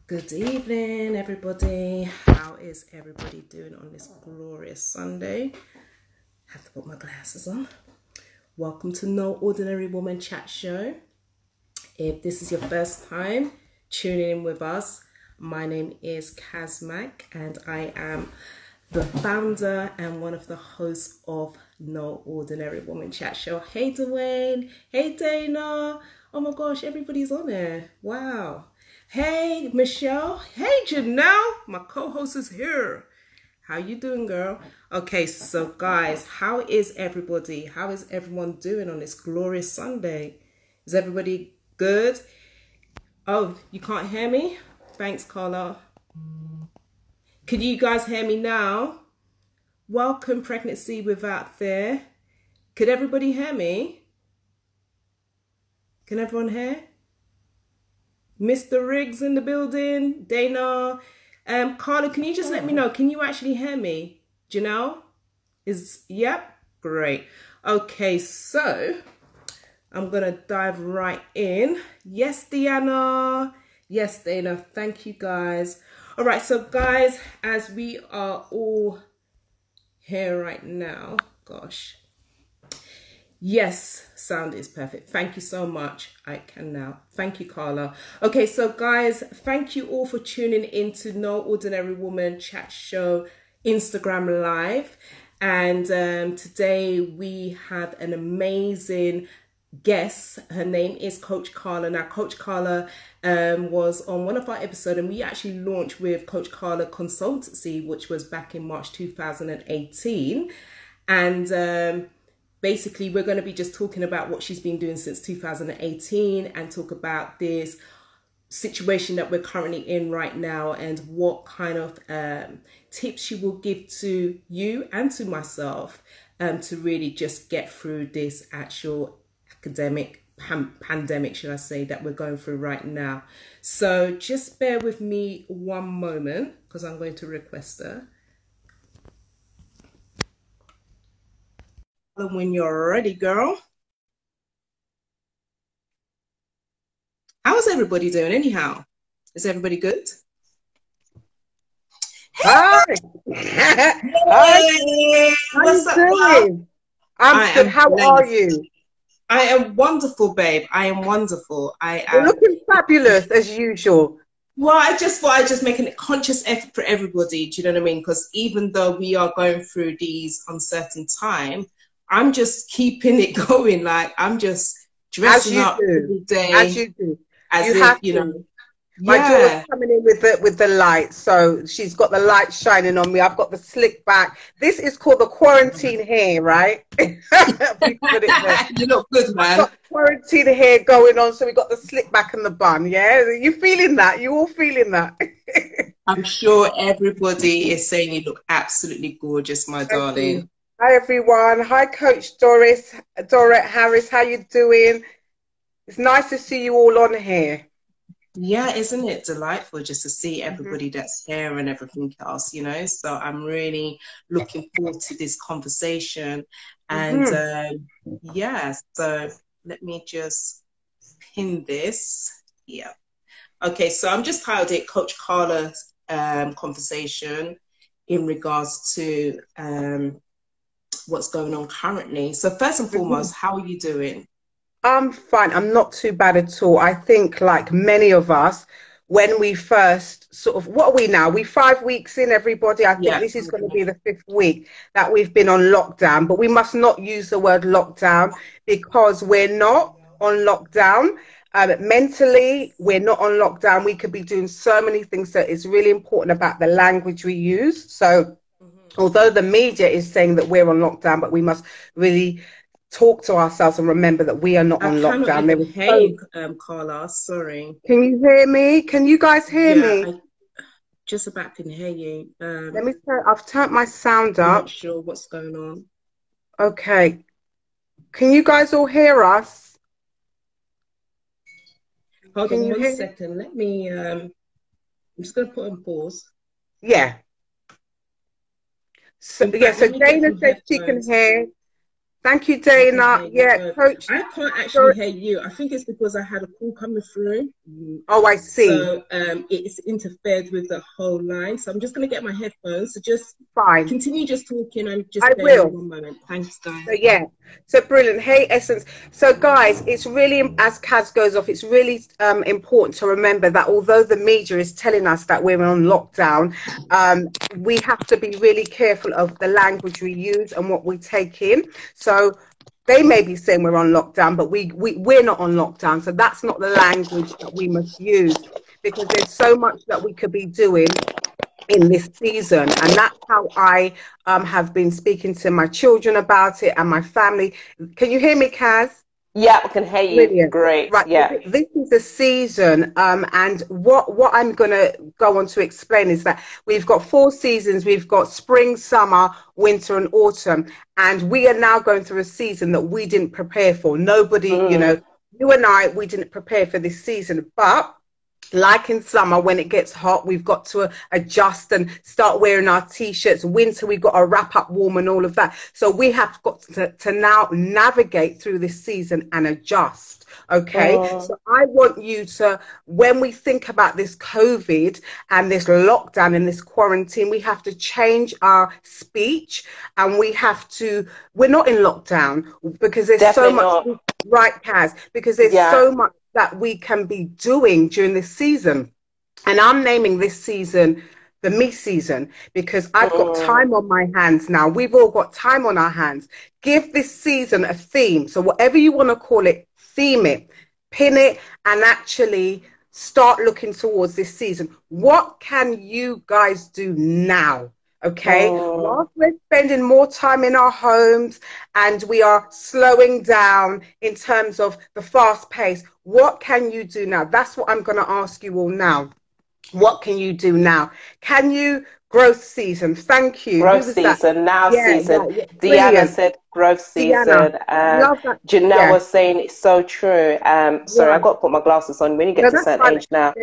Good evening, everybody. How is everybody doing on this glorious Sunday? Have to put my glasses on. Welcome to No Ordinary Woman Chat Show. If this is your first time tuning in with us, my name is Kazmak and I am the founder and one of the hosts of No Ordinary Woman Chat Show. Hey Dwayne, hey Dana. Oh my gosh, everybody's on there. Wow. Hey Michelle, hey Janelle, my co-host is here. How you doing, girl? Okay, so guys, how is everybody? How is everyone doing on this glorious Sunday? Is everybody good? Oh, you can't hear me? Thanks, Carla. Can you guys hear me now? Welcome, Pregnancy Without Fear. Could everybody hear me? Can everyone hear? Mr. Riggs in the building, Dana, Carla, can you just let me know? Can you actually hear me? Janelle? Yep, great. Okay, so I'm gonna dive right in. Yes, Deanna. Yes, Dana, thank you guys. All right, so guys, as we are all here right now, gosh. Yes, sound is perfect. Thank you so much. I can now. Thank you, Carla. Okay, so guys, thank you all for tuning in to No Ordinary Woman Chat Show Instagram Live. And today we have an amazing guest. Her name is Coach Carla. Now, Coach Carla was on one of our episodes, and we actually launched with Coach Carla Consultancy, which was back in March 2018. And basically, we're going to be just talking about what she's been doing since 2018 and talk about this situation that we're currently in right now and what kind of tips she will give to you and to myself to really just get through this actual academic pandemic, should I say, that we're going through right now. So just bear with me one moment because I'm going to request her. When you're ready, girl. How is everybody doing anyhow? Is everybody good? Hi. Hi. What's up, doing? I'm good. How are you? I am wonderful, babe. I am wonderful. You're looking fabulous as usual. Well, I just thought I'd just make a conscious effort for everybody. Do you know what I mean? Because even though we are going through these uncertain times, I'm just keeping it going. Like, I'm just dressing up every day. As you do. As if, you know. My daughter's coming in with the light, so she's got the light shining on me. I've got the slick back. This is called the quarantine hair, right? We put it there. You look good, man. I've got quarantine hair going on, so we got the slick back and the bun. Yeah, you feeling that? You all feeling that? I'm sure everybody is saying you look absolutely gorgeous, my darling. Hi everyone. Hi Coach Dorette Harris. How you doing? It's nice to see you all on here. Yeah, isn't it delightful just to see everybody that's here and everything else, you know? So I'm really looking forward to this conversation. And yeah, so let me just pin this. Yeah. Okay, so I'm just titled it Coach Carla's conversation in regards to what's going on currently. So first and foremost, how are you doing? I'm fine. I'm not too bad at all. I think like many of us, when we first sort of, what are we now? We're 5 weeks in, everybody. I think this is going to be the 5th week that we've been on lockdown, but we must not use the word lockdown because we're not on lockdown. Mentally, we're not on lockdown. We could be doing so many things. So it's really important about the language we use. So although the media is saying that we're on lockdown, but we must really talk to ourselves and remember that we are not on lockdown. There was hey, Carla, sorry. Can you hear me? Can you guys hear me? I just about can hear you. Let me turn. I've turned my sound up. I'm not sure what's going on. Okay. Can you guys all hear us? Hold on one second. Let me. I'm just going to put on pause. Yeah. So yeah. So Dana said she can hear. Thank you, Dana. Yeah, Coach. I can't actually hear you. I think it's because I had a call coming through. Oh, I see. So it's interfered with the whole line. So I'm just going to get my headphones. So just continue just talking and just I will. 1 moment. Thanks, guys. So, yeah. So brilliant. Hey, Essence. So guys, it's really, as Kaz goes off, it's really important to remember that although the media is telling us that we're on lockdown, we have to be really careful of the language we use and what we take in. So they may be saying we're on lockdown, but we're not on lockdown. So that's not the language that we must use, because there's so much that we could be doing in this season. And that's how I have been speaking to my children about it and my family. Can you hear me, Kaz? Yeah, I can hear you. Brilliant. Great. Right. Yeah. This is the season, and what I'm going to go on to explain is that we've got 4 seasons. We've got spring, summer, winter, and autumn, and we are now going through a season that we didn't prepare for. Nobody, you know, you and I, we didn't prepare for this season, but like in summer, when it gets hot, we've got to adjust and start wearing our t-shirts. Winter, we've got to wrap up warm and all of that. So we have got to now navigate through this season and adjust. Okay. So I want you to, when we think about this COVID and this lockdown and this quarantine, we have to change our speech, and we're not in lockdown, because there's Definitely so much, right, Kaz? Because there's so much that we can be doing during this season. And I'm naming this season the me season, because I've got time on my hands now. We've all got time on our hands. Give this season a theme. So whatever you want to call it, theme it, pin it, and actually start looking towards this season. What can you guys do now? Okay, whilst we're spending more time in our homes and we are slowing down in terms of the fast pace, what can you do now? That's what I'm going to ask you all now. What can you do now? Can you growth season? Thank you. Growth season, now season. Deanna said growth season. Janelle was saying it's so true. Sorry, I got to put my glasses on. When you get to a certain age now,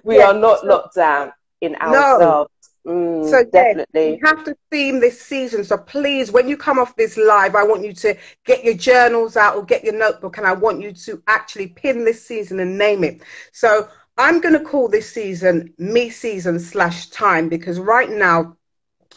we are not locked down in ourselves. So definitely, you have to theme this season. So please, when you come off this live, I want you to get your journals out or get your notebook, and I want you to actually pin this season and name it. So I'm going to call this season me season / time, because right now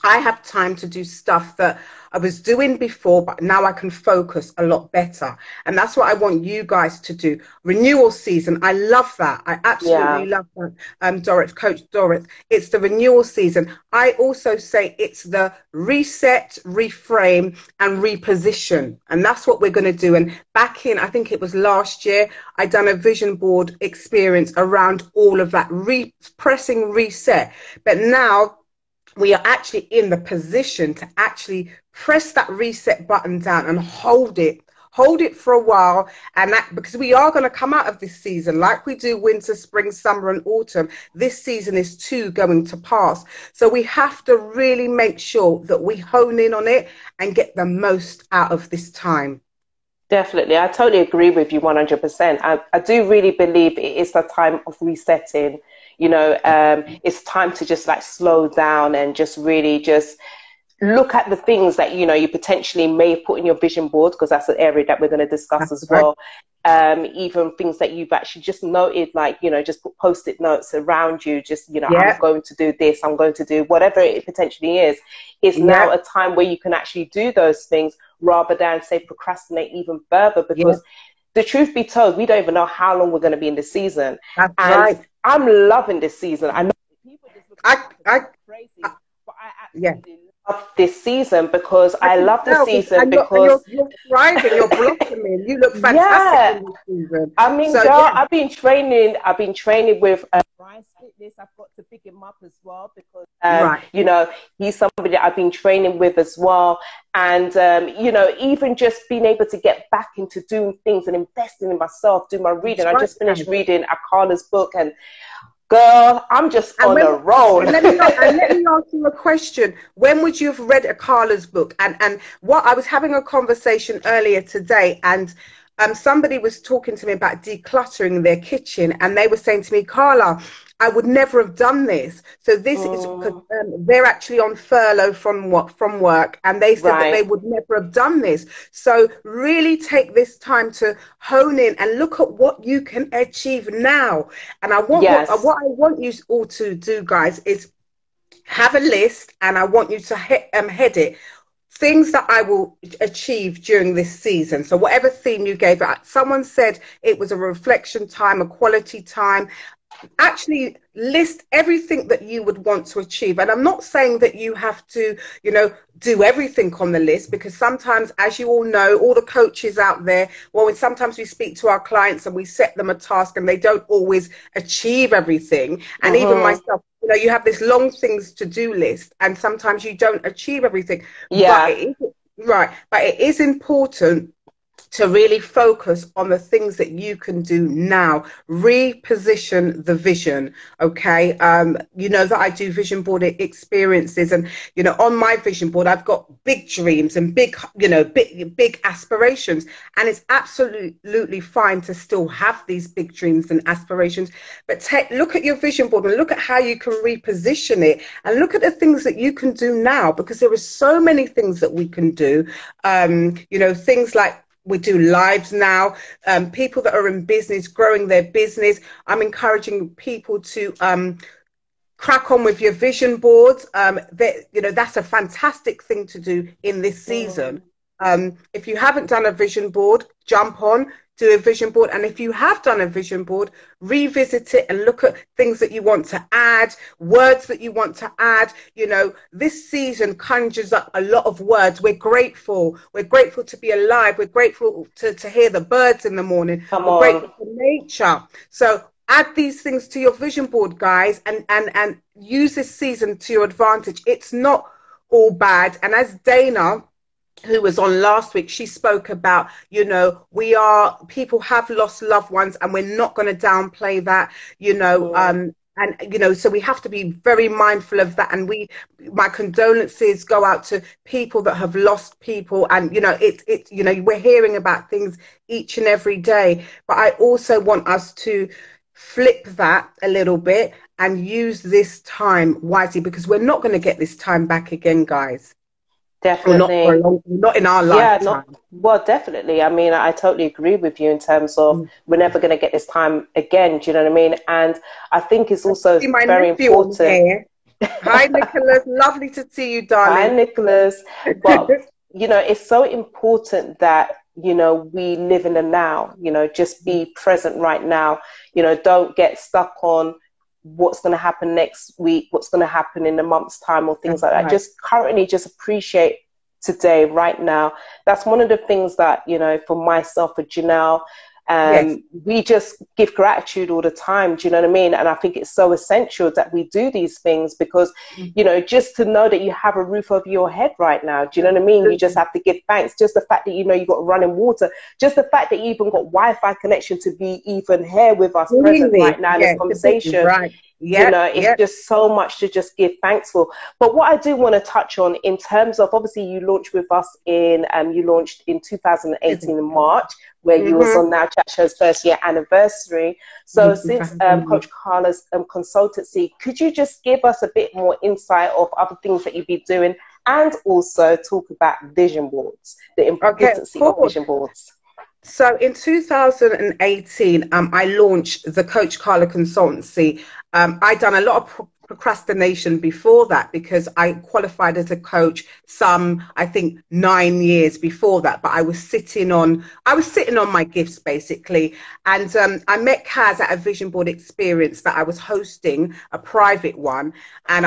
I have time to do stuff that I was doing before, but now I can focus a lot better. And that's what I want you guys to do. Renewal season. I love that. I absolutely love that. Coach Doris, it's the renewal season. I also say it's the reset, reframe, and reposition. And that's what we're going to do. And back in, I think it was last year, I done a vision board experience around all of that, pressing reset. But now we are actually in the position to actually press that reset button down and hold it for a while. And that, because we are going to come out of this season like we do winter, spring, summer, and autumn. This season is too going to pass. So we have to really make sure that we hone in on it and get the most out of this time. Definitely. I totally agree with you 100%. I do really believe it is the time of resetting. You know, it's time to just like slow down and just really just look at the things that, you know, you potentially may put in your vision board, because that's an area that we're going to discuss as well. Even things that you've actually just noted, like, you know, just put post-it notes around you, just, you know, I'm going to do this, I'm going to do whatever it potentially is. It's now a time where you can actually do those things rather than, say, procrastinate even further, because the truth be told, we don't even know how long we're going to be in the season. That's right. I'm loving this season. I know people just look crazy, but I absolutely love this season, because I love the season because you're thriving, you're blossoming. You look fantastic in this season. I mean, so, girl, I've been training with Brian's Fitness. I've got to pick him up as well, because you know, he's somebody that I've been training with as well. And you know, even just being able to get back into doing things and investing in myself, do my reading. I just finished reading Carla's book, and girl, I'm just on a roll. And let me ask you a question. When would you have read Carla's book? And what I was having a conversation earlier today, and somebody was talking to me about decluttering their kitchen, and they were saying to me, Carla, I would never have done this. So this is because they're actually on furlough from work, and they said that they would never have done this. So really take this time to hone in and look at what you can achieve now. And I want what I want you all to do, guys, is have a list, and I want you to head it. Things that I will achieve during this season. So whatever theme you gave out, someone said it was a reflection time, a quality time. Actually list everything that you would want to achieve. And I'm not saying that you have to, you know, do everything on the list, because sometimes, as you all know, all the coaches out there, well, sometimes we speak to our clients and we set them a task and they don't always achieve everything. And even myself, you know, you have this long things to do list, and sometimes you don't achieve everything. But it is important to really focus on the things that you can do now. Reposition the vision. Okay. You know that I do vision board experiences, and, you know, on my vision board, I've got big dreams and big, you know, big aspirations. And it's absolutely fine to still have these big dreams and aspirations, but look at your vision board and look at how you can reposition it, and look at the things that you can do now, because there are so many things that we can do. You know, things like, we do lives now, people that are in business, growing their business. I'm encouraging people to crack on with your vision boards. You know, that's a fantastic thing to do in this season. If you haven't done a vision board, jump on, do a vision board. And if you have done a vision board, revisit it and look at things that you want to add, words that you want to add. You know, this season conjures up a lot of words. We're grateful. We're grateful to be alive. We're grateful to hear the birds in the morning. We're grateful for nature. So add these things to your vision board, guys, and use this season to your advantage. It's not all bad. And as Dana, who was on last week, she spoke about, you know, people have lost loved ones, and we're not going to downplay that, you know, and, you know, so we have to be very mindful of that. And my condolences go out to people that have lost people. And, you know, you know, we're hearing about things each and every day, but I also want us to flip that a little bit and use this time wisely, because we're not going to get this time back again, guys. Definitely. Not in our lifetime. Well, definitely. I mean, I totally agree with you in terms of we're never going to get this time again. Do you know what I mean? And I think it's also very important. Hi, Nicholas. Lovely to see you, darling. Hi, Nicholas. But, you know, it's so important that, you know, we live in the now, you know, just be present right now. You know, don't get stuck on what's going to happen next week, what's going to happen in a month's time, or things like that. Just currently just appreciate today, right now. That's one of the things that, you know, for myself, for Janelle, we just give gratitude all the time. Do you know what I mean? And I think it's so essential that we do these things, because, you know, just to know that you have a roof over your head right now. Do you know what I mean? You just have to give thanks. Just the fact that, you know, you got running water, just the fact that you even got Wi-Fi connection to be even here with us present right now in this conversation. You know, it's just so much to just give thanks for. But what I do want to touch on in terms of, obviously you launched with us you launched in 2018 in March, where you was on Now Chat Show's first year anniversary. So since Coach Carla's consultancy, could you just give us a bit more insight of other things that you've been doing, and also talk about vision boards, the importance of vision boards? So in 2018, I launched the Coach Carla consultancy. I'd done a lot of procrastination before that, because I qualified as a coach I think 9 years before that, but I was sitting on my gifts basically. And I met Kaz at a vision board experience that I was hosting, a private one, and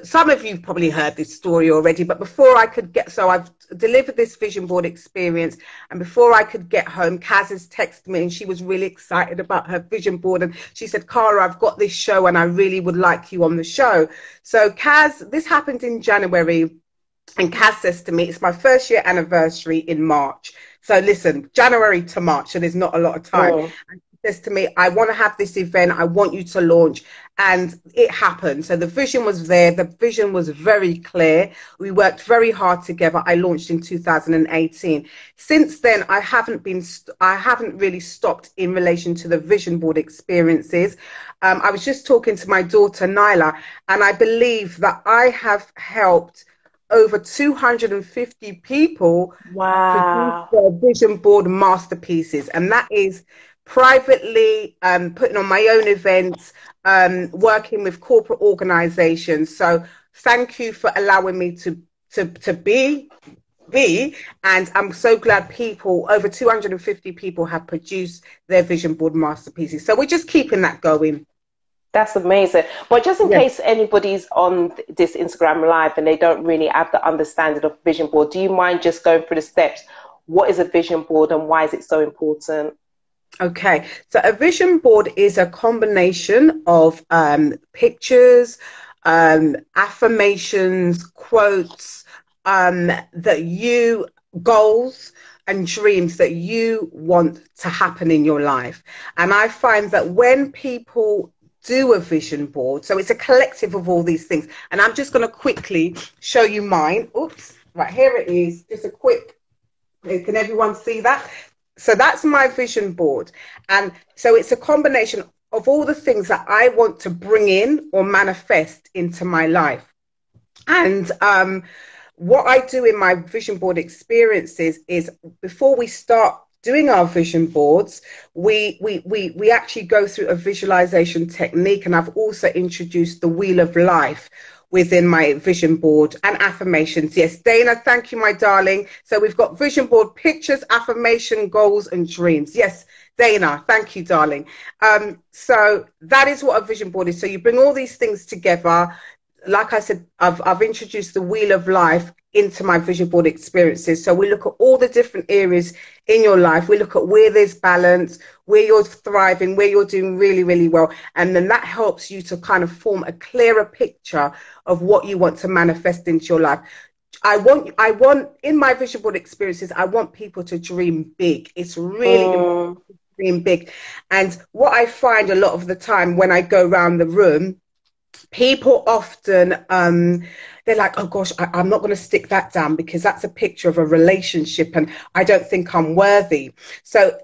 some of you probably heard this story already, but before I could so I've delivered this vision board experience, and before I could get home, Kaz has texted me, and she was really excited about her vision board, and she said, Cara, I've got this show and I really would like you on the show. So Kaz, this happened in January, and Kaz says to me, it's my first year anniversary in March. So listen, January to March, so there's not a lot of time. And says to me, I want to have this event, I want you to launch. And it happened. So the vision was there. The vision was very clear. We worked very hard together. I launched in 2018. Since then, I haven't really stopped in relation to the vision board experiences. I was just talking to my daughter, Nyla, and I believe that I have helped over 250 people produce their vision board masterpieces. And that is privately, putting on my own events, working with corporate organizations. So thank you for allowing me to be, and I'm so glad over 250 people have produced their vision board masterpieces. So we're just keeping that going. That's amazing. But just in case anybody's on this Instagram Live and they don't really have the understanding of vision board, do you mind just going through the steps? What is a vision board and why is it so important? Okay, so a vision board is a combination of pictures, affirmations, quotes, goals and dreams that you want to happen in your life. And I find that when people do a vision board, so it's a collective of all these things, and I'm just going to quickly show you mine. Oops, right here it is. Just a quick, can everyone see that? So that's my vision board. And so it's a combination of all the things that I want to bring in or manifest into my life. And what I do in my vision board experiences is, before we start doing our vision boards, we actually go through a visualization technique. And I've also introduced the Wheel of Life within my vision board, and affirmations. Yes, Dana, thank you, my darling. So we've got vision board, pictures, affirmation, goals and dreams. Yes, Dana, thank you, darling. So that is what a vision board is. So you bring all these things together. Like I said, I've introduced the Wheel of Life into my vision board experiences. So we look at all the different areas in your life. We look at where there's balance, where you're thriving, where you're doing really, really well. And then that helps you to kind of form a clearer picture of what you want to manifest into your life. I want in my vision board experiences, I want people to dream big. It's really important to dream big. And what I find a lot of the time when I go around the room, people often they're like, oh gosh, I'm not going to stick that down because that's a picture of a relationship and I don't think I'm worthy. So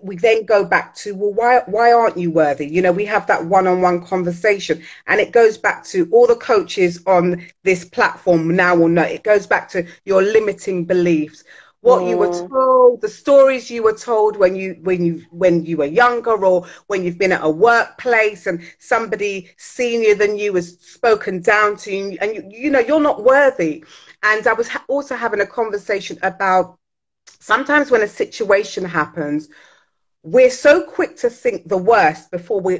we then go back to, well, why aren't you worthy? You know, we have that one-on-one conversation, and it goes back to all the coaches on this platform now will know. It goes back to your limiting beliefs. What you were told, the stories you were told when you were younger, or when you've been at a workplace and somebody senior than you was spoken down to you, and you know you're not worthy. And I was also having a conversation about sometimes when a situation happens, we're so quick to think the worst before we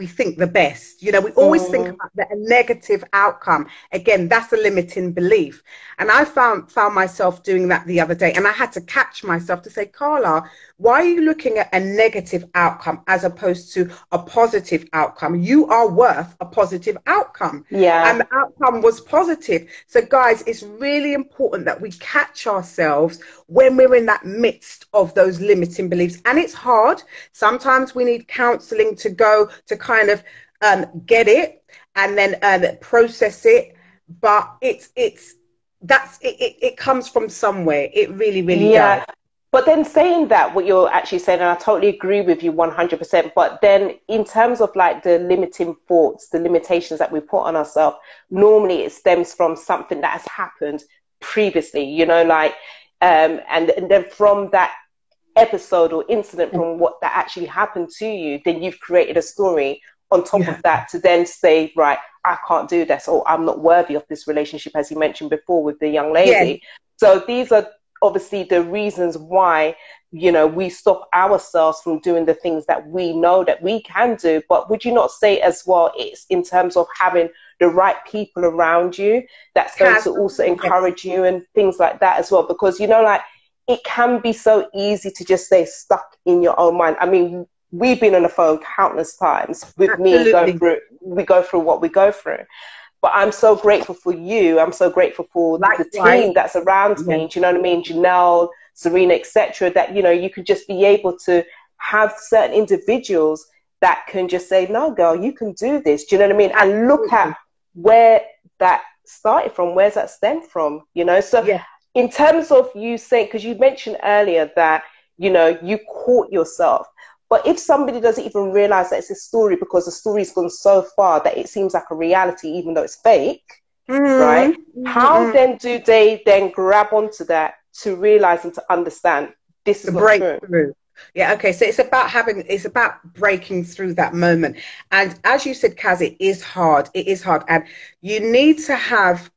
think the best. You know, we always think about a negative outcome. Again, that's a limiting belief. And I found myself doing that the other day. And I had to catch myself to say, Carla, why are you looking at a negative outcome as opposed to a positive outcome? You are worth a positive outcome. Yeah. And the outcome was positive. So guys, it's really important that we catch ourselves when we're in that midst of those limiting beliefs. And it's hard. Sometimes we need counseling to go to kind of get it and then process it. But it comes from somewhere. It really, really does. But then saying that, what you're actually saying, and I totally agree with you 100%, but then in terms of like the limiting thoughts, the limitations that we put on ourselves, normally it stems from something that has happened previously, you know, like, and then from that episode or incident, from what that actually happened to you, then you've created a story on top of that to then say, right, I can't do this, or I'm not worthy of this relationship, as you mentioned before with the young lady. So these are obviously the reasons why, you know, we stop ourselves from doing the things that we know that we can do. But would you not say as well, it's in terms of having the right people around you that's going to also encourage you and things like that as well? Because, you know, like, it can be so easy to just stay stuck in your own mind. I mean, we've been on the phone countless times with me we go through what we go through. But I'm so grateful for you. I'm so grateful for the team that's around me. Do you know what I mean? Janelle, Serena, etc. That, you know, you could just be able to have certain individuals that can just say, no, girl, you can do this. Do you know what I mean? And look at where that started from, where's that stemmed from, you know? So in terms of you saying, because you mentioned earlier that, you know, you caught yourself. But if somebody doesn't even realize that it's a story because the story's gone so far that it seems like a reality, even though it's fake, right? How then do they then grab onto that to realize and to understand this is not true? Yeah, okay. So it's about breaking through that moment. And as you said, Kaz, it is hard. It is hard. And you need to have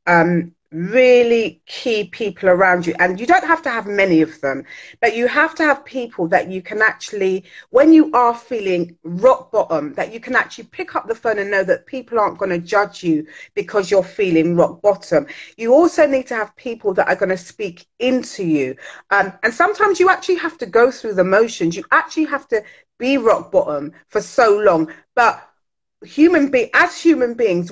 really key people around you. And you don't have to have many of them, but you have to have people that you can actually, when you are feeling rock bottom, that you can actually pick up the phone and know that people aren't going to judge you because you're feeling rock bottom. You also need to have people that are going to speak into you. And sometimes you actually have to go through the motions. You actually have to be rock bottom for so long. But as human beings,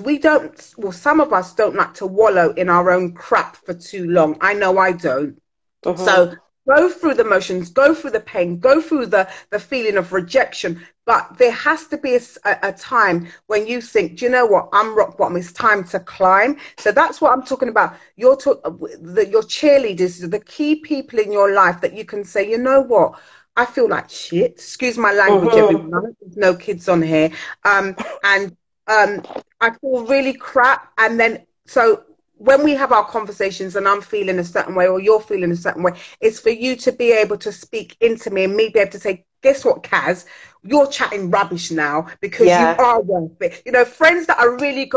some of us don't like to wallow in our own crap for too long. I know I don't. So go through the motions, go through the pain, go through the feeling of rejection. But there has to be a time when you think, do you know what? I'm rock bottom. It's time to climb. So that's what I'm talking about. Your cheerleaders, the key people in your life that you can say, you know what? I feel like shit. Excuse my language, everyone. There's no kids on here. I feel really crap. And then, so when we have our conversations and I'm feeling a certain way or you're feeling a certain way, it's for you to be able to speak into me and me be able to say, guess what, Kaz? You're chatting rubbish now because you are worth it. You know, friends that are really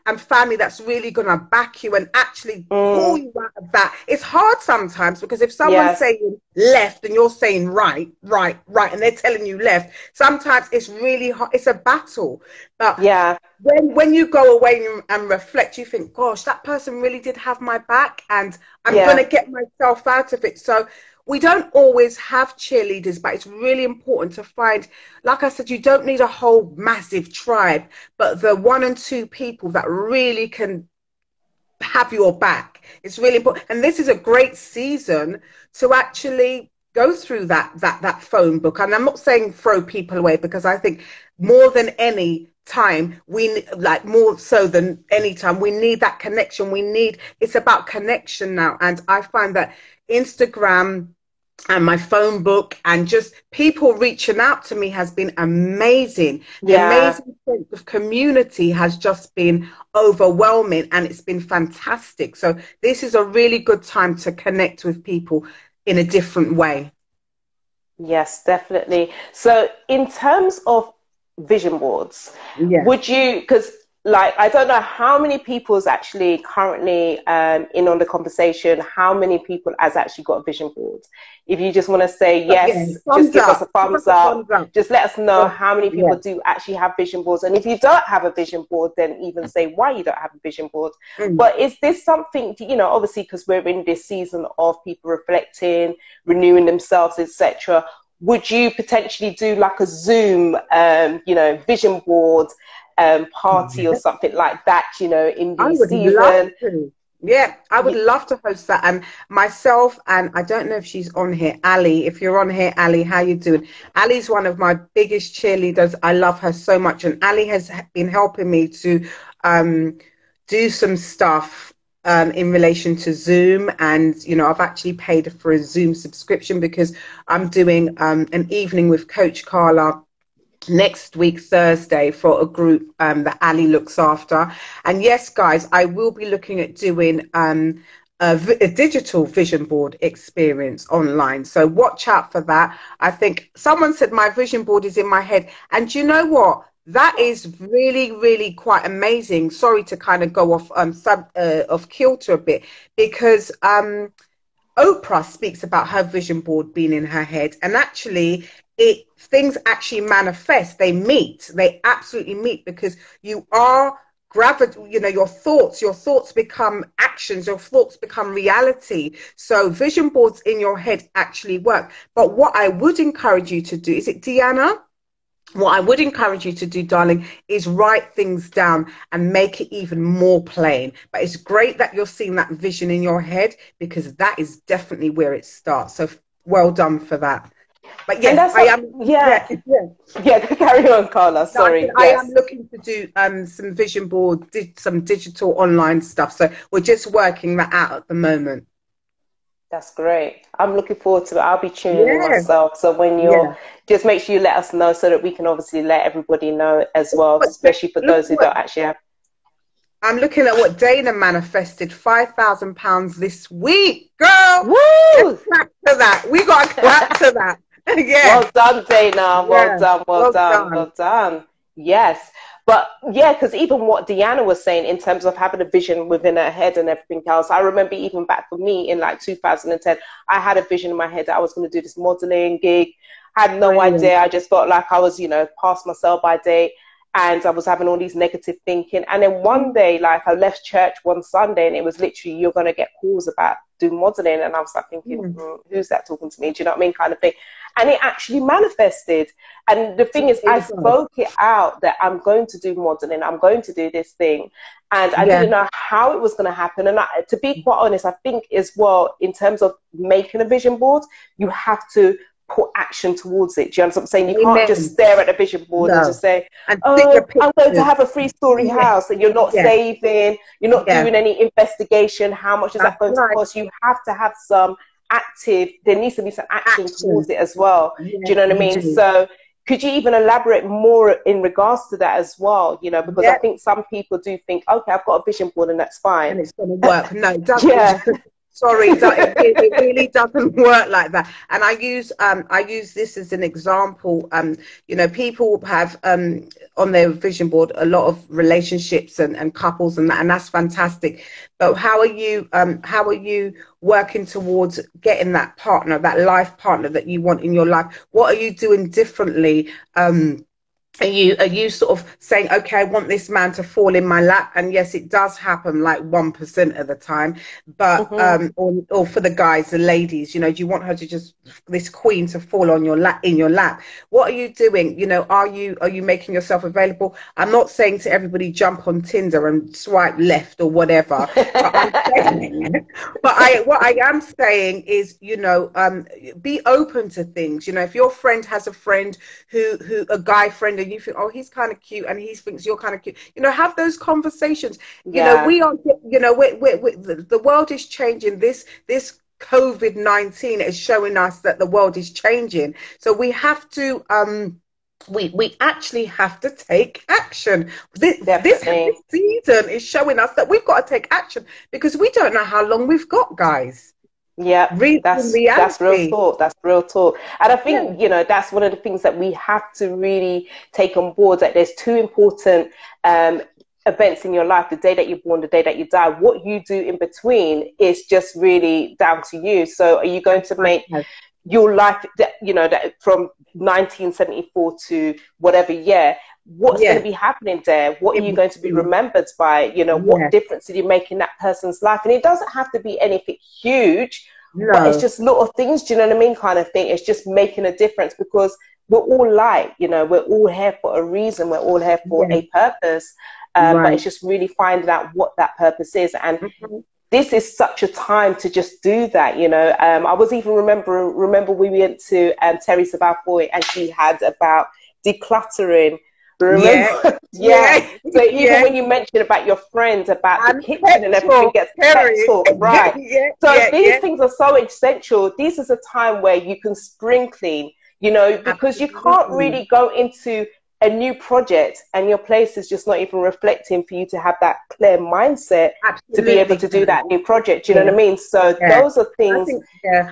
and family that's really gonna back you and actually pull you out of that. It's hard sometimes because if someone's saying left and you're saying right, and they're telling you left, sometimes it's really hard. It's a battle. But when you go away and reflect, you think, gosh, that person really did have my back and I'm gonna get myself out of it. So we don't always have cheerleaders, but it's really important to find, like I said, you don't need a whole massive tribe, but the 1 and 2 people that really can have your back. It's really important. And this is a great season to actually go through that phone book. And I'm not saying throw people away, because I think more than any time, more so than any time, we need that connection. It's about connection now. And I find that Instagram and my phone book and just people reaching out to me has been amazing. The amazing sense of community has just been overwhelming and it's been fantastic. So this is a really good time to connect with people in a different way. Yes, definitely. So in terms of vision boards, would you, because like, I don't know how many people is actually currently in on the conversation, how many people has actually got a vision board? If you just want to say yes, just give us a thumbs up. Just let us know how many people do actually have vision boards. And if you don't have a vision board, then even say why you don't have a vision board. But is this something, you know, obviously because we're in this season of people reflecting, renewing themselves, etc. Would you potentially do like a Zoom, you know, vision board party or something like that, you know, in the season? I would love to host that. And myself, and I don't know if she's on here, Ali, if you're on here, Ali, how you doing? Ali's one of my biggest cheerleaders. I love her so much. And Ali has been helping me to do some stuff in relation to Zoom. And, you know, I've actually paid for a Zoom subscription because I'm doing an evening with Coach Carla next week Thursday for a group that Ali looks after. And yes, guys, I will be looking at doing a digital vision board experience online, so watch out for that. I think someone said my vision board is in my head, and you know what, that is really, really quite amazing. Sorry to kind of go off off kilter a bit, because Oprah speaks about her vision board being in her head, and actually things actually manifest. They absolutely meet, because you are you know, your thoughts become actions, your thoughts become reality. So vision boards in your head actually work. But what I would encourage you to do, is it Deanna? What I would encourage you to do, darling, is write things down and make it even more plain. But it's great that you're seeing that vision in your head, because that is definitely where it starts. So well done for that. But yes, I am. Yeah. Carry on, Carla. Sorry. I am looking to do some vision board, some digital online stuff. So we're just working that out at the moment. That's great. I'm looking forward to it. I'll be tuning in myself. So when you're, just make sure you let us know so that we can obviously let everybody know as well, especially for those who don't actually have. I'm looking at what Dana manifested, £5,000 this week, girl. Woo! Let's clap to that. We got to clap to that. Yeah. Well done, Dana. Well done. Yes. But yeah, because even what Deanna was saying in terms of having a vision within her head and everything else, I remember even back for me in like 2010, I had a vision in my head that I was going to do this modeling gig. I had no idea. I just felt like I was, past my sell-by date, and I was having all these negative thinking. And then one day, like, I left church one Sunday, and it was literally, you're going to get calls about doing modeling. And I was like thinking, who's that talking to me? Do you know what I mean? Kind of thing. And it actually manifested. And the thing is, I spoke it out that I'm going to do modeling. I'm going to do this thing. And I didn't know how it was going to happen. And to be quite honest, I think as well, in terms of making a vision board, you have to put action towards it. Do you understand what I'm saying? You can't just stare at the vision board and just say, I'm going to have a 3-story house, and you're not saving, you're not doing any investigation. How much is that going to cost? You have to have some there needs to be some action towards it as well. Do you know what I mean? So could you even elaborate more in regards to that as well? Because I think some people do think, okay, I've got a vision board and that's fine. And it's going to work. No, it doesn't. Sorry, it really doesn't work like that. And I use this as an example. People have on their vision board a lot of relationships and couples and that, and that's fantastic. But how are you working towards getting that partner, that life partner that you want in your life? What are you doing differently? Are you sort of saying, okay, I want this man to fall in my lap? And yes, it does happen like 1% of the time. But or for the guys, the ladies, do you want her to just, this queen, to fall on your lap, in your lap? What are you doing? Are you making yourself available? I'm not saying to everybody jump on Tinder and swipe left or whatever. What I am saying is, be open to things. If your friend has a friend who a guy friend, and you think, oh, he's kind of cute, and he thinks you're kind of cute, have those conversations. We are, the world is changing. This COVID-19 is showing us that the world is changing. So we have to, we actually have to take action. This season is showing us that we've got to take action, because we don't know how long we've got, guys. Yeah, that's real talk. That's real talk. And I think, that's one of the things that we have to really take on board, that there's two important events in your life: the day that you're born, the day that you die. What you do in between is just really down to you. So are you going to make your life, that from 1974 to whatever year, what's going to be happening there? What are you going to be remembered by? What difference did you make in that person's life? And it doesn't have to be anything huge, but it's just little things, do you know what I mean, kind of thing. It's just making a difference, because we're all light, we're all here for a reason, we're all here for a purpose, but it's just really finding out what that purpose is. And this is such a time to just do that, I was even remember we went to Terry Sabafoy, and she had about decluttering. Remember? So even when you mentioned about your friends, about the kitchen and everything gets pet talk, right? These things are so essential. This is a time where you can spring clean, because you can't really go into a new project and your place is just not even reflecting for you to have that clear mindset to be able to do that new project. Do you know what I mean? So those are things.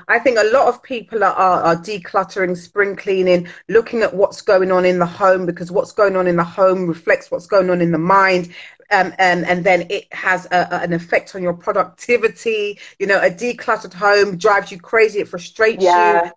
I think a lot of people are decluttering, spring cleaning, looking at what's going on in the home, because what's going on in the home reflects what's going on in the mind. And then it has an effect on your productivity. A decluttered home drives you crazy. It frustrates you.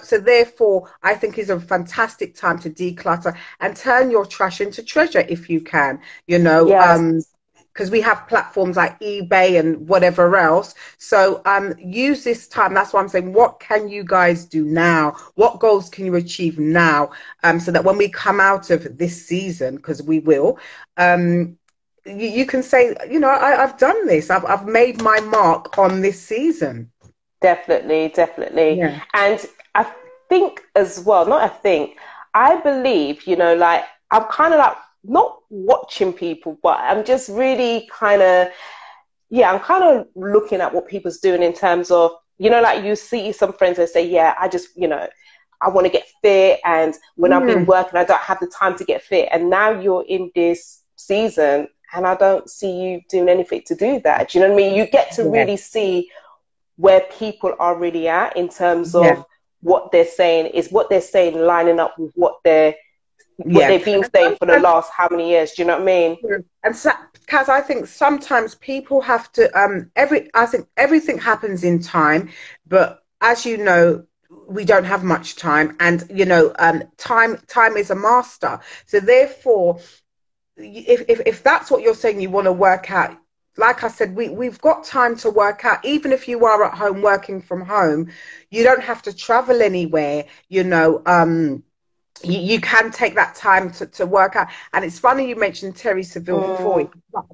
So therefore, I think is a fantastic time to declutter and turn your trash into treasure if you can, because we have platforms like eBay and whatever else. So use this time. That's why I'm saying, what can you guys do now? What goals can you achieve now? So that when we come out of this season, because we will, you can say, I've done this. I've made my mark on this season. Definitely. And think as well, not I think, I believe, you know, like I'm kind of like not watching people, but I'm just really kind of, yeah, I'm kind of looking at what people's doing in terms of, you know, like you see some friends that say, yeah, I just, you know, I want to get fit, and when I've been working, I don't have the time to get fit. And now you're in this season and I don't see you doing anything to do that. Do you know what I mean? You get to really see where people are really at in terms of what they're saying, is what they're saying lining up with what they've been saying for the last how many years. Do you know what I mean? And so, Kaz, I think sometimes people have to I think everything happens in time, but as you know, we don't have much time, and you know, time is a master. So therefore, if that's what you're saying, you want to work out, like I said, we've got time to work out. Even if you are at home working from home, you don't have to travel anywhere, you know. You can take that time to work out. And it's funny you mentioned Terry Seville before,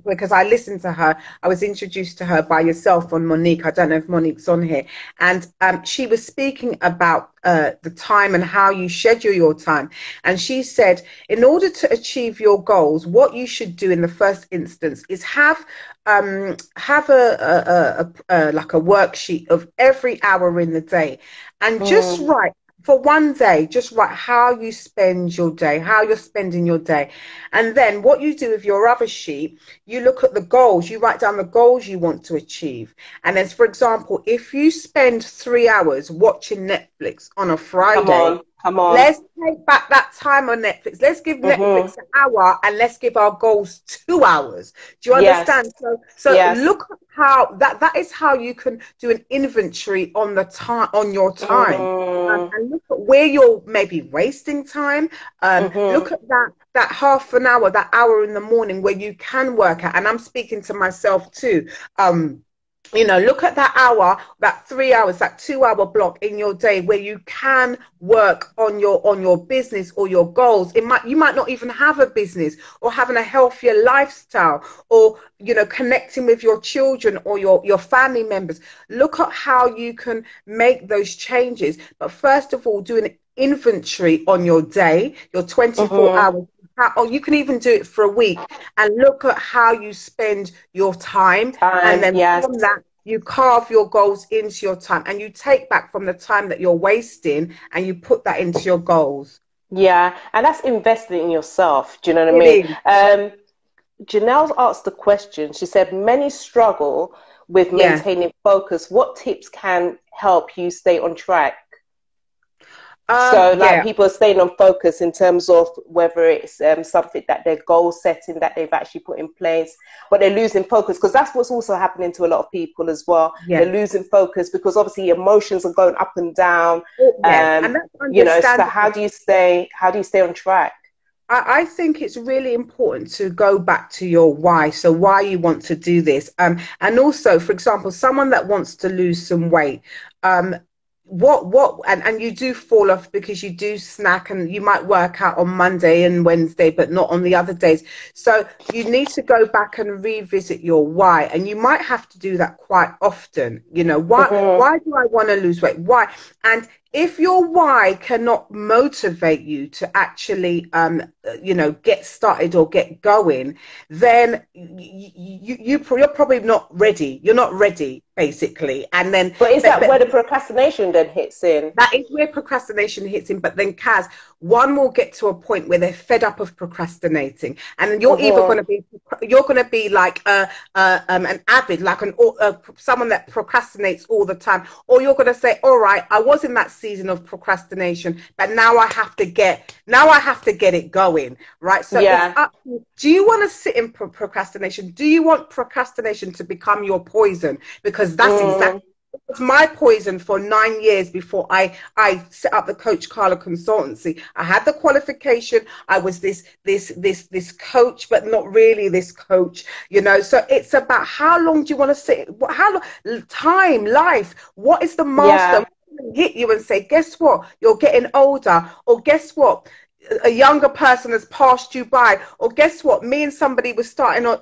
because I listened to her. I was introduced to her by yourself on Monique. I don't know if Monique's on here. And she was speaking about the time and how you schedule your time. And she said, in order to achieve your goals, what you should do in the first instance is have like a worksheet of every hour in the day, and just write. For one day, just write how you spend your day, how you're spending your day. And then what you do with your other sheet, you look at the goals, you write down the goals you want to achieve. And then, for example, if you spend 3 hours watching Netflix on a Friday, come on. Let's take back that time on Netflix. Let's give Netflix an hour, and let's give our goals 2 hours. Do you understand? So look at how that is how you can do an inventory on the time, on your time, and look at where you're maybe wasting time. Look at that half an hour, that hour in the morning where you can work out. And I'm speaking to myself too. You know, look at that hour, that 3 hours, that 2 hour block in your day where you can work on your business or your goals. You might not even have a business, or having a healthier lifestyle, or, you know, connecting with your children or your family members. Look at how you can make those changes. But first of all, do an inventory on your day, your 24 hours. Or you can even do it for a week, and look at how you spend your time. And then from that, you carve your goals into your time, and you take back from the time that you're wasting and you put that into your goals. Yeah, and that's investing in yourself. Do you know what I mean? Janelle's asked the question. She said, many struggle with maintaining focus. What tips can help you stay on track? So like people are staying on focus in terms of whether it's something that they're goal setting that they've actually put in place, but they're losing focus, because that's what's also happening to a lot of people as well. They're losing focus because obviously emotions are going up and down. And that's, you know, so how do you stay on track? I think it's really important to go back to your why. So why you want to do this. And also, for example, someone that wants to lose some weight, and you do fall off because you do snack, and you might work out on Monday and Wednesday but not on the other days. So you need to go back and revisit your why, and you might have to do that quite often. You know, why do I want to lose weight? Why? And if your why cannot motivate you to actually you know, get started or get going, then you're probably not ready. You're not ready, basically. And then, but is that where the procrastination then hits in? That is where procrastination hits in. But then, Kaz, one will get to a point where they're fed up of procrastinating, and you're either going to be like an avid, like someone that procrastinates all the time, or you're going to say, all right, I was in that season of procrastination, but now I have to get it going, right? So it's up to you. Do you want to sit in procrastination? Do you want procrastination to become your poison? Because that's exactly was my poison for 9 years before I set up the Coach Carla consultancy. I had the qualification. I was this coach, but not really this coach, you know. So it's about how long do you want to sit? How long? Time, life. What is the milestone? Hit you and say, guess what? You're getting older, or guess what? a younger person has passed you by, or guess what, me and somebody were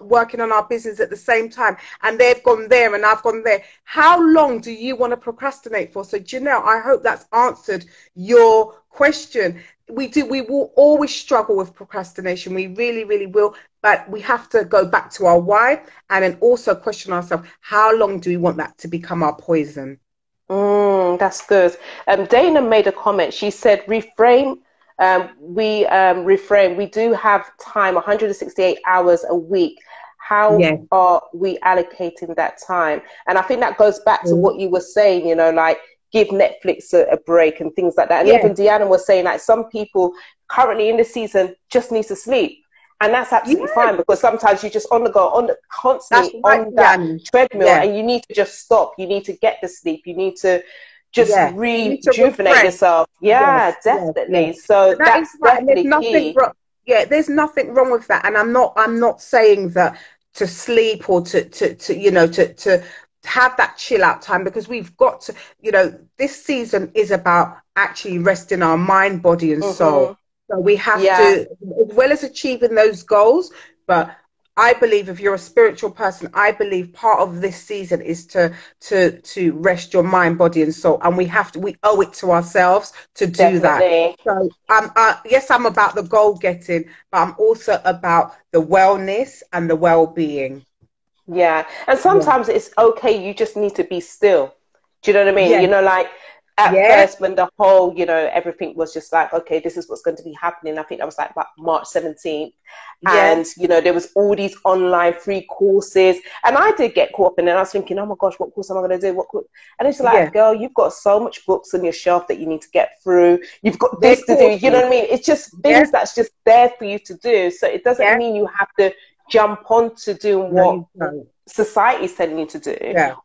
working on our business at the same time, and they've gone there and I've gone there. How long do you want to procrastinate for? So Janelle, I hope that's answered your question. We will always struggle with procrastination. We really, really will. But we have to go back to our why, and then also question ourselves, how long do we want that to become our poison? That's good. Dana made a comment. She said, reframe. We do have time, 168 hours a week. How are we allocating that time? And I think that goes back to what you were saying, you know, like give Netflix a break and things like that. And even Deanna was saying, like, some people currently in the season just need to sleep. And that's absolutely fine, because sometimes you're just on the go, constantly on that treadmill, and you need to just stop. You need to get the sleep. You need to just rejuvenate yourself. Definitely. So that's definitely key. There's nothing wrong with that. And I'm not saying that to sleep or to you know, to have that chill out time, because we've got to, you know, this season is about actually resting our mind, body and soul. So we have to, as well as achieving those goals, but I believe if you're a spiritual person, I believe part of this season is to rest your mind, body and soul. And we owe it to ourselves to do that. So yes, I'm about the goal getting, but I'm also about the wellness and the well-being. Yeah. And sometimes it's okay. You just need to be still. Do you know what I mean? You know, like, at first, when the whole, you know, everything was just like, okay, this is what's going to be happening. I think that was like about March 17th. And, you know, there was all these online free courses. And I did get caught up in it. And I was thinking, oh my gosh, what course am I going to do? And it's like, girl, you've got so much books on your shelf that you need to get through. You've got this to do. You know what I mean? It's just things that's just there for you to do. So it doesn't mean you have to jump on to doing what society is telling you to do,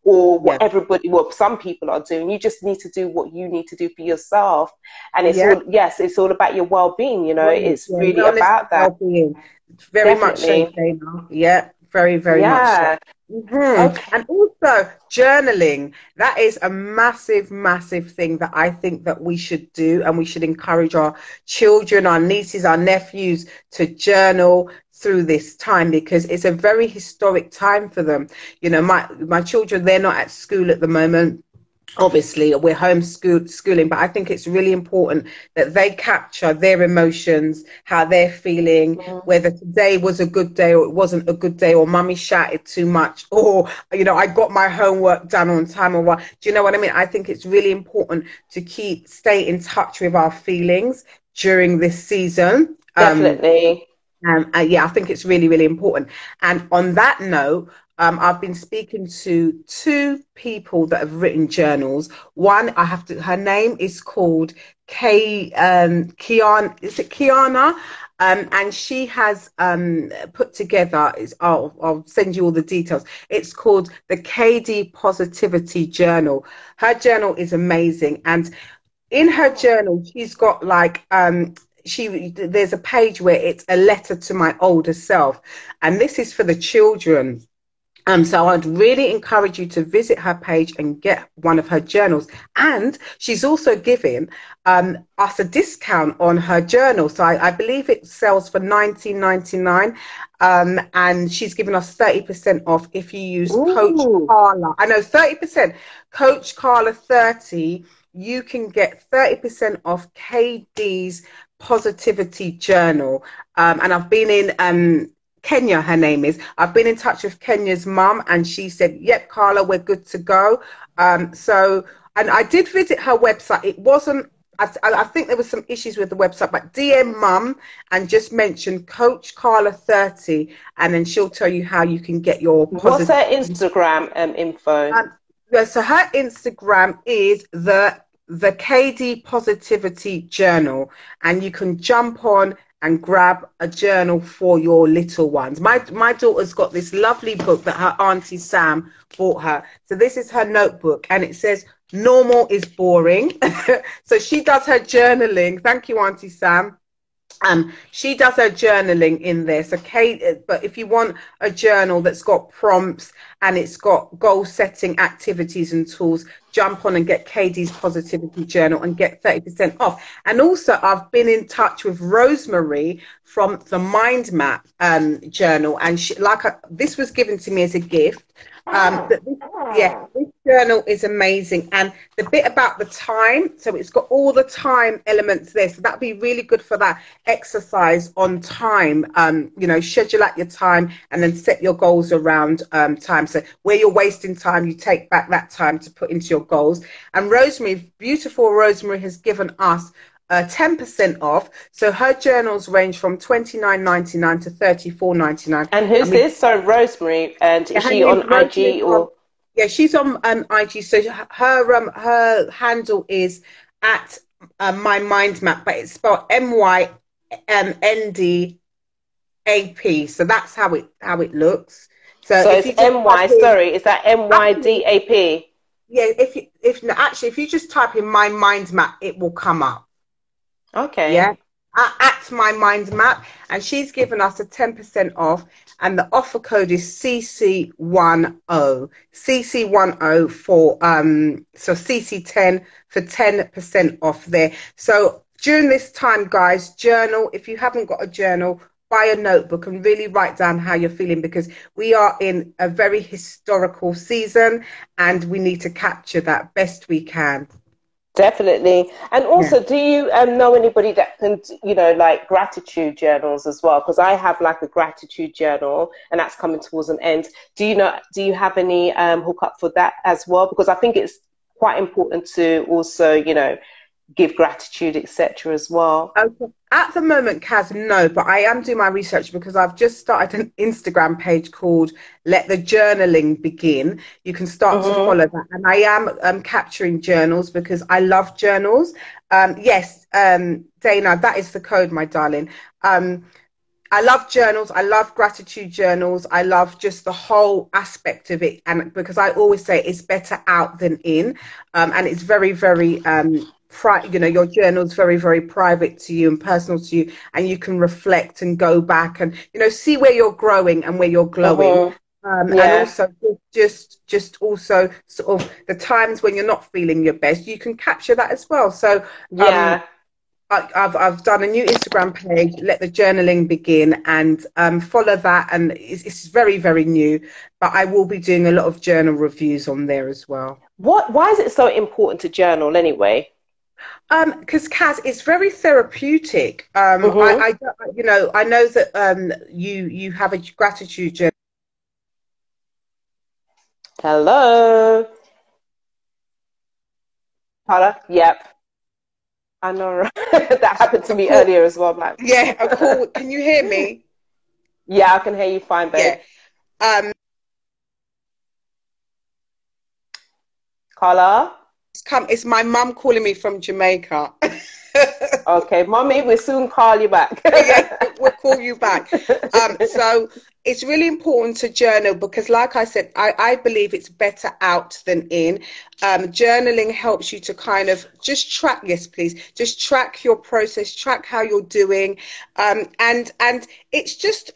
or what what some people are doing. You just need to do what you need to do for yourself. And it's all, it's all about your well-being, you know. It's really about that. Well-being. Very much so, Dana. Very, very much so. And also journaling. That is a massive, massive thing that I think that we should do, and we should encourage our children, our nieces, our nephews to journal through this time, because it's a very historic time for them. You know, my children, they're not at school at the moment. Obviously, we're homeschooling, but I think it's really important that they capture their emotions, how they're feeling, whether today was a good day or it wasn't a good day, or mummy shouted too much, or, you know, I got my homework done on time, or what. Do you know what I mean? I think it's really important to stay in touch with our feelings during this season. Definitely. I think it's really, really important. And on that note, I've been speaking to 2 people that have written journals. One, her name is called Kiana, and she has put together, I'll send you all the details. It's called the KD Positivity Journal. Her journal is amazing. And in her journal, she's got like, there's a page where it's a letter to my older self, and this is for the children. So I'd really encourage you to visit her page and get one of her journals. And she's also giving us a discount on her journal. So I believe it sells for $19.99, and she's giving us 30% off if you use Coach Carla. I know, 30%. Coach Carla 30. You can get 30% off KD's Positivity Journal. And I've been in Kenya, her name is. I've been in touch with Kenya's mum, and she said, yep, Carla, we're good to go. So, and I did visit her website. It wasn't, I think there was some issues with the website, but DM mum and just mention Coach Carla 30, and then she'll tell you how you can get your What's her Instagram info? So her Instagram is the KD Positivity Journal, and you can jump on and grab a journal for your little ones. My daughter's got this lovely book that her auntie Sam bought her. So this is her notebook, and it says, normal is boring. So she does her journaling. Thank you, Auntie Sam. She does her journaling in there. So Kate, but if you want a journal that's got prompts and it's got goal setting activities and tools, jump on and get KD's Positivity Journal and get 30% off. And also I've been in touch with Rosemary from the Mind Map journal, and she, this was given to me as a gift. This journal is amazing, and the bit about the time, so it's got all the time elements there, so that'd be really good for that exercise on time. You know, schedule out your time and then set your goals around time. So where you're wasting time, you take back that time to put into your goals. And Rosemary, beautiful Rosemary, has given us 10% off. So her journals range from $29.99 to $34.99. And who's this? So Rosemary, and is she on IG or? Yeah, she's on IG. So her handle is at my mind map, but it's spelled MYNDAP. So that's how it looks. So it's MY. Sorry, is that MYDAP? Yeah. If you just type in my mind map, it will come up. Okay. Yeah. At my mind map, and she's given us a 10% off, and the offer code is CC10 for so CC10 for 10% off there. So during this time, guys, journal. If you haven't got a journal, buy a notebook and really write down how you're feeling, because we are in a very historical season and we need to capture that best we can. Definitely. And also, do you know anybody that can, you know, like gratitude journals as well? Because I have like a gratitude journal, and that's coming towards an end. Do you have any hookup for that as well? Because I think it's quite important to also, you know, give gratitude, etc. as well. Okay. At the moment, Kaz, no, but I am doing my research, because I've just started an Instagram page called Let the Journaling Begin. You can start to follow that. And I am capturing journals because I love journals. Yes, Dana, that is the code, my darling. I love journals. I love gratitude journals. I love just the whole aspect of it. And because I always say it's better out than in. And it's very, very you know, your journal is very, very private to you and personal to you, and you can reflect and go back and, you know, see where you're growing and where you're glowing. And also just also sort of the times when you're not feeling your best, you can capture that as well. So I've done a new Instagram page, Let the Journaling Begin, and follow that. And it's very, very new, but I will be doing a lot of journal reviews on there as well. Why is it so important to journal anyway? Because Kaz, it's very therapeutic. You know, I know that you have a gratitude journal. Hello, Carla. Yep, I know. Right? That happened to me earlier as well. Like, yeah, cool. Can you hear me? Yeah, I can hear you fine, babe. Yeah. Carla. It's my mum calling me from Jamaica. Okay, mommy, we'll soon call you back. Yeah, we'll call you back. So it's really important to journal, because like I said, I believe it's better out than in. Journaling helps you to kind of just track, just track your process, track how you're doing. And it's just,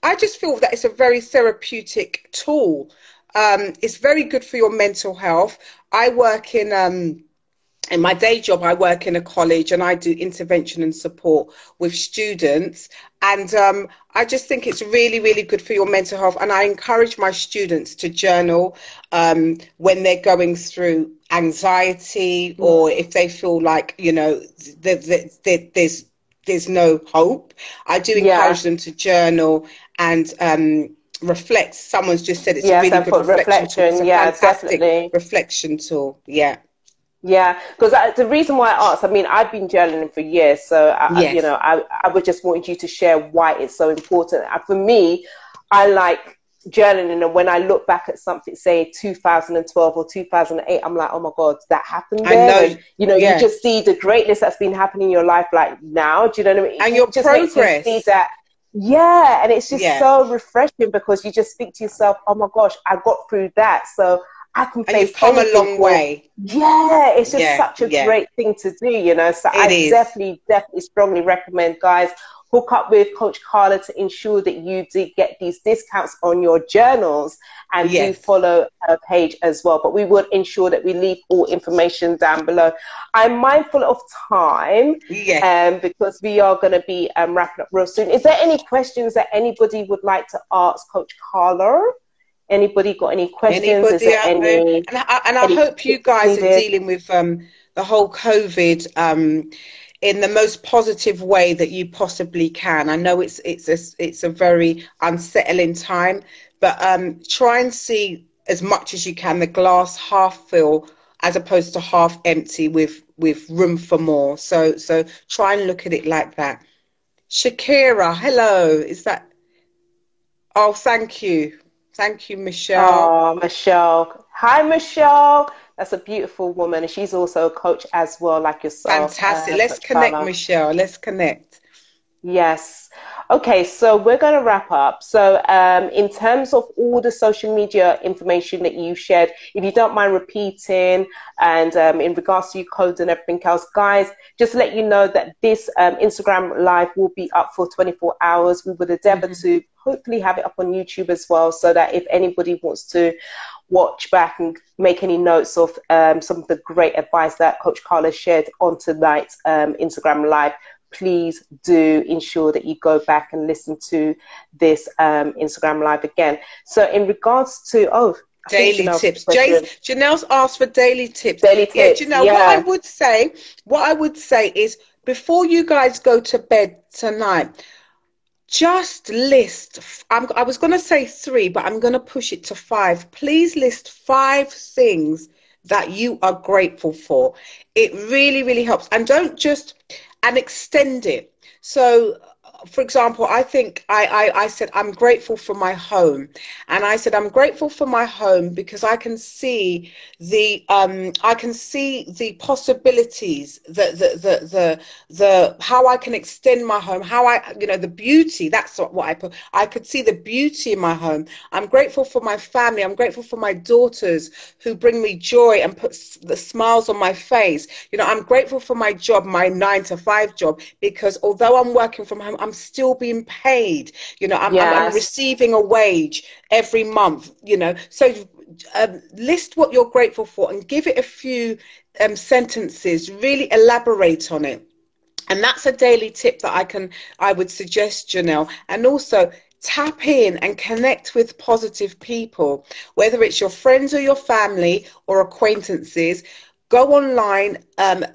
I just feel that it's a very therapeutic tool. It's very good for your mental health. I work in my day job, I work in a college, and I do intervention and support with students. And I just think it's really, really good for your mental health. And I encourage my students to journal when they're going through anxiety, or if they feel like, you know, there's no hope. I do encourage them to journal and reflect. Someone's just said it's a really good reflection tool. It's a fantastic reflection tool. Yeah, because the reason why I asked, I mean, I've been journaling for years, so you know, I would just want you to share why it's so important. For me, I like journaling, and when I look back at something, say 2012 or 2008, I'm like, oh my God, that happened there. I know. And, you know, you just see the greatness that's been happening in your life, like now. Do you know what I mean? And your progress. See that. Yeah, and it's just so refreshing, because you just think to yourself, oh my gosh, I got through that, so I can And face you've come a anything. long way. Yeah, it's just such a great thing to do, you know. So I definitely strongly recommend, guys, hook up with Coach Carla to ensure that you do get these discounts on your journals, and do follow her page as well. But we would ensure that we leave all information down below. I'm mindful of time, because we are going to be wrapping up real soon. Is there any questions that anybody would like to ask Coach Carla? Anybody got any questions? Anybody Is there out there? And I hope you guys are dealing with the whole COVID in the most positive way that you possibly can. I know it's a very unsettling time, but try and see as much as you can the glass half full as opposed to half empty, with room for more. So try and look at it like that. Shakira, hello. Is that? Oh, thank you. Thank you, Michelle. Oh, Michelle. Hi, Michelle. That's a beautiful woman. And she's also a coach as well, like yourself. Fantastic. Let's connect, Michelle. Let's connect. Yes. Okay, so we're going to wrap up. So in terms of all the social media information that you shared, if you don't mind repeating, and in regards to your codes and everything else, guys, just let you know that this Instagram live will be up for 24 hours. We would endeavor to hopefully have it up on YouTube as well, so that if anybody wants to watch back and make any notes of some of the great advice that Coach Carla shared on tonight's Instagram live, please do ensure that you go back and listen to this Instagram live again. So in regards to daily tips, Janelle's asked for daily tips. Daily tips. Janelle, what I would say is, before you guys go to bed tonight, just list, I was going to say 3, but I'm going to push it to 5. Please list 5 things that you are grateful for. It really, really helps. And don't just, and extend it. So, for example, I think I said, I'm grateful for my home. And I said, I'm grateful for my home because I can see the possibilities, the how I can extend my home, how the beauty. That's what I put. I could see the beauty in my home. I'm grateful for my family. I'm grateful for my daughters who bring me joy and put the smiles on my face. I'm grateful for my job, my 9-to-5 job, because although I'm working from home, I'm still being paid. I'm receiving a wage every month. So list what you're grateful for and give it a few sentences. Really elaborate on it. And that's a daily tip that I would suggest, Janelle. And also, tap in and connect with positive people, whether it's your friends or your family or acquaintances. Go online,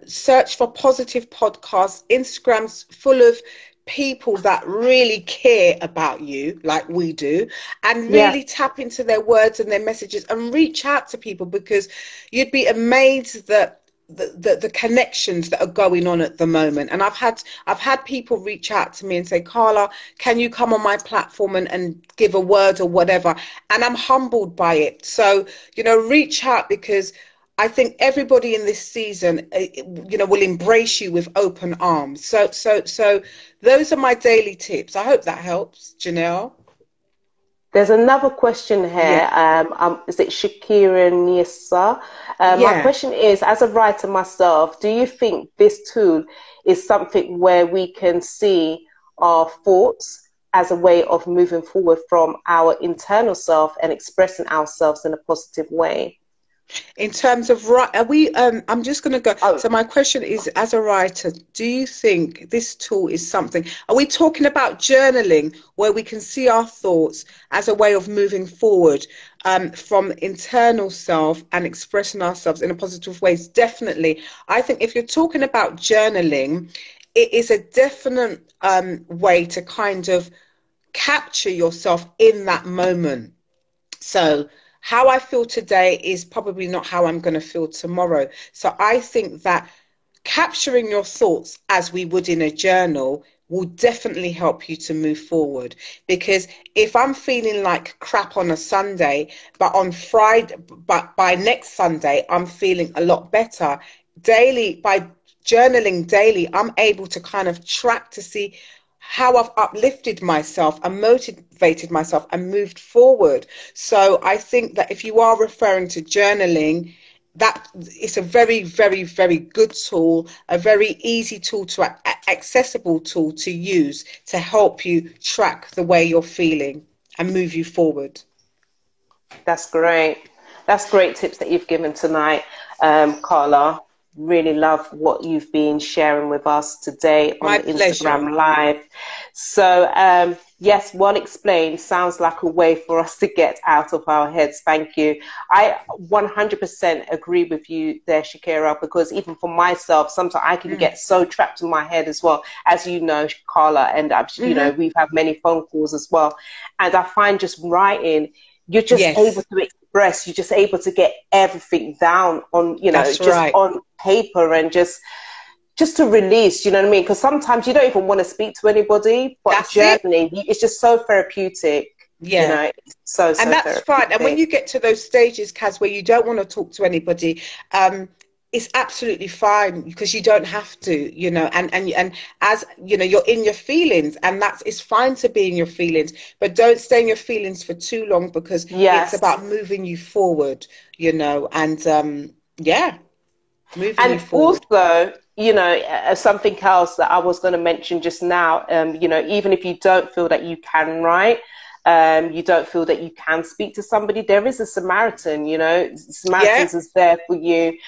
search for positive podcasts. Instagram's full of people that really care about you, like we do, and really tap into their words and their messages and reach out to people, because you'd be amazed that the connections that are going on at the moment. And I've had people reach out to me and say, Carla, can you come on my platform and give a word or whatever? And I'm humbled by it. So, reach out, because I think everybody in this season, will embrace you with open arms. So those are my daily tips. I hope that helps, Janelle. There's another question here. Is it Shakira Nisa? My question is, as a writer myself, do you think this tool is something where we can see our thoughts as a way of moving forward from our internal self and expressing ourselves in a positive way? In terms of I'm just going to go. So my question is, as a writer, do you think this tool is something? Are we talking about journaling, where we can see our thoughts as a way of moving forward from internal self and expressing ourselves in a positive ways? Definitely. I think if you're talking about journaling, it is a definite way to kind of capture yourself in that moment. So how I feel today is probably not how I'm going to feel tomorrow. So I think that capturing your thoughts as we would in a journal will definitely help you to move forward. Because if I'm feeling like crap on a Sunday, but on Friday, but by next Sunday, I'm feeling a lot better, daily, by journaling daily, I'm able to kind of track to see how I've uplifted myself and motivated myself and moved forward. So I think that if you are referring to journaling, that it's a very, very, very good tool, a very easy tool to accessible tool to use to help you track the way you're feeling and move you forward. That's great. That's great tips that you've given tonight, Carla. Really love what you've been sharing with us today on My the pleasure. Instagram Live. So, yes, Well Explained sounds like a way for us to get out of our heads. Thank you. I 100% agree with you there, Shakira, because even for myself, sometimes I can get so trapped in my head as well, as you know, Carla, and you know, we've had many phone calls as well. And I find just writing, you're just able to express, you're just able to get everything down on, you know, on paper and just to release, you know what I mean? Because sometimes you don't even want to speak to anybody, but journaling, it's just so therapeutic. Yeah. You know, it's so and that's fine. And when you get to those stages, Kaz, where you don't want to talk to anybody, it's absolutely fine, because you don't have to, you know, and as you know, you're in your feelings, and it's fine to be in your feelings, but don't stay in your feelings for too long, because it's about moving you forward, you know, and moving you forward. Also, you know, something else that I was going to mention just now, you know, even if you don't feel that you can write, you don't feel that you can speak to somebody, there is a Samaritan, you know, Samaritans is there for you.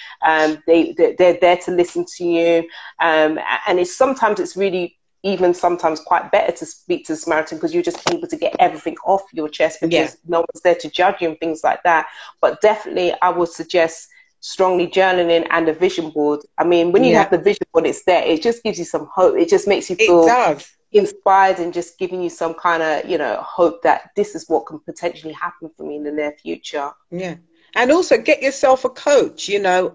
They're there to listen to you. And sometimes it's really even sometimes quite better to speak to the Samaritan, because you're just able to get everything off your chest, because no one's there to judge you and things like that. But definitely I would suggest strongly journaling and a vision board. I mean, when you have the vision board, it's there. It just gives you some hope. It just makes you feel inspired and just giving you some kind of, you know, hope that this is what can potentially happen for me in the near future. Yeah. And also get yourself a coach, you know.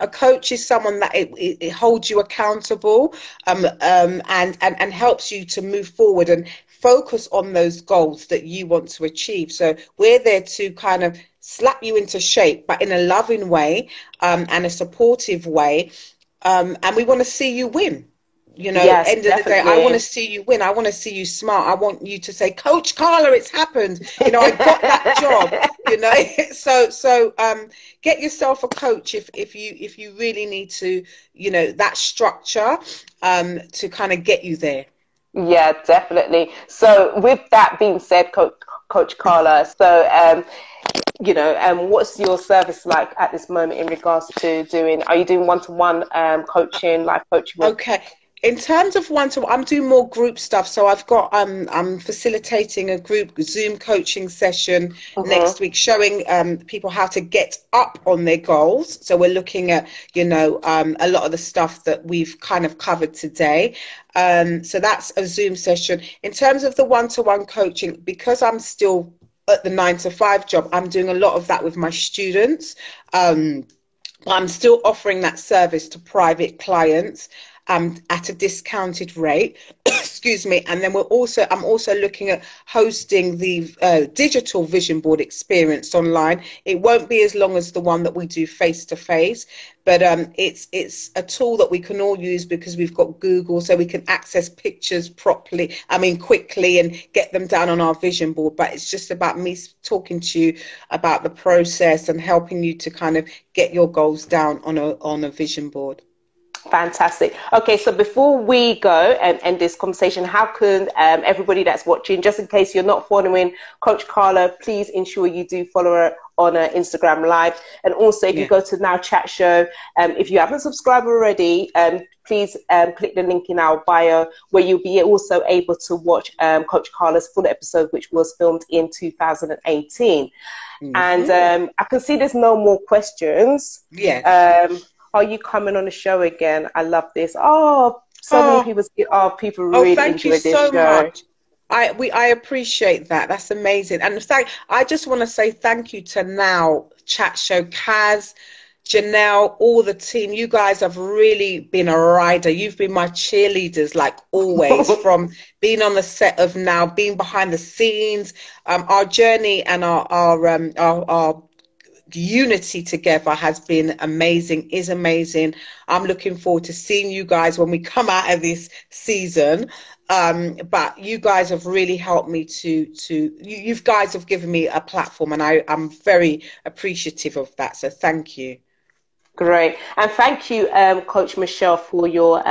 A coach is someone that it holds you accountable and helps you to move forward and focus on those goals that you want to achieve. So we're there to kind of slap you into shape, but in a loving way and a supportive way. And we want to see you win. You know, end of the day, I want to see you win. I want to see you smart. I want you to say, Coach Carla, it's happened. You know, I got that job. You know, so get yourself a coach if you really need to. You know, that structure to kind of get you there. Yeah, definitely. So, with that being said, Coach Carla, so you know, what's your service like at this moment in regards to are you doing one-to-one coaching, life coaching? Okay. In terms of one-to-one, I'm doing more group stuff. So I'm facilitating a group Zoom coaching session next week, showing people how to get up on their goals. So we're looking at, you know, a lot of the stuff that we've kind of covered today. So that's a Zoom session. In terms of the one-to-one coaching, because I'm still at the 9-to-5 job, I'm doing a lot of that with my students. I'm still offering that service to private clients. At a discounted rate, excuse me, and then I'm also looking at hosting the digital vision board experience online. It won't be as long as the one that we do face to face, but it's a tool that we can all use because we've got Google, so we can access pictures quickly and get them down on our vision board. But it's just about me talking to you about the process and helping you to kind of get your goals down on a vision board. Fantastic. Okay, so before we go and end this conversation, how can everybody that's watching, just in case you're not following Coach Carla, please ensure you do follow her on Instagram Live. And also, if you go to Now Chat Show, if you haven't subscribed already, please click the link in our bio, where you'll be also able to watch Coach Carla's full episode, which was filmed in 2018. And I can see there's no more questions. Are you coming on the show again? I love this. Many people really enjoyed this show. Much. I appreciate that. That's amazing. And in fact, I just want to say thank you to Now Chat Show, Kaz, Janelle, all the team. You guys have really been a rider. You've been my cheerleaders, like always, from being on the set of Now, being behind the scenes, our journey and our unity together has been amazing, is amazing. I'm looking forward to seeing you guys when we come out of this season. But you guys have really helped me you guys have given me a platform, and I'm very appreciative of that. So thank you. Great. And thank you, Coach Michelle, for your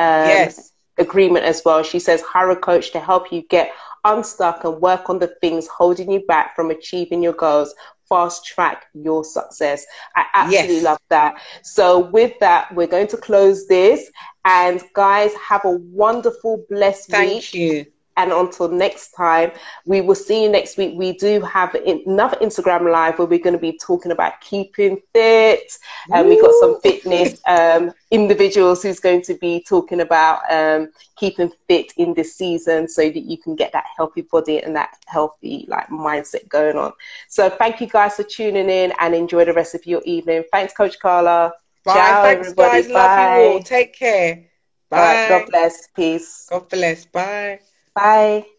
agreement as well. She says, hire a coach to help you get unstuck and work on the things holding you back from achieving your goals. Fast track your success. I absolutely love that. So with that, we're going to close this. And guys, have a wonderful, blessed week. Thank you. And until next time, we will see you next week. We do have another Instagram live where we're going to be talking about keeping fit. And we've got some fitness individuals who's going to be talking about keeping fit in this season so that you can get that healthy body and that healthy mindset going on. So thank you guys for tuning in, and enjoy the rest of your evening. Thanks, Coach Carla. Bye. Ciao, Thanks, everybody. guys. Bye. Love you all. Take care. Bye. All right, God bless. Peace. God bless. Bye. Bye.